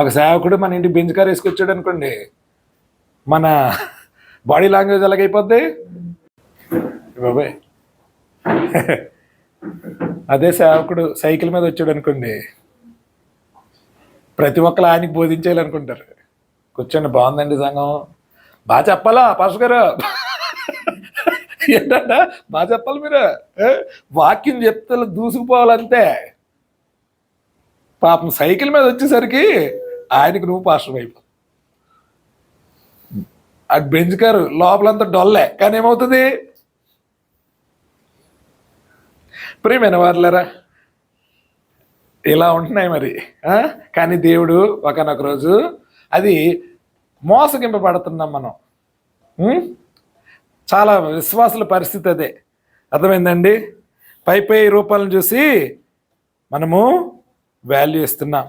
ఒక సేవకుడు మన ఇంటికి బెంచ్ కార్ వేసుకొచ్చాడు అనుకోండి, మన బాడీ లాంగ్వేజ్ ఎలాగైపోద్ది బాబాయ్. అదే సేవకుడు సైకిల్ మీద వచ్చాడు అనుకోండి, ప్రతి ఒక్కరు ఆయనకి బోధించేయాలనుకుంటారు. కూర్చోండి, బాగుందండి సంఘం, బాగా చెప్పాలా పాస్టర్ గారు, ఏంటంట బాగా చెప్పాలి మీరు, వాక్యం చెప్తే దూసుకుపోవాలంతే. పాపం సైకిల్ మీద వచ్చేసరికి ఆయనకి నువ్వు పాస్టర్ అయిపో. ఆ బెంచ్ కారు లోపలంతా డొల్లే, కానీ ఏమవుతుంది? ప్రియమైన వారులారా, ఇలా ఉంటున్నాయి మరి. కానీ దేవుడు ఒకనొక రోజు అది మోసగింపబడుతున్నాం మనం. చాలా విశ్వాసుల పరిస్థితి అదే. అర్థమైందండి? పై రూపాలను చూసి మనము వాల్యూ ఇస్తున్నాం.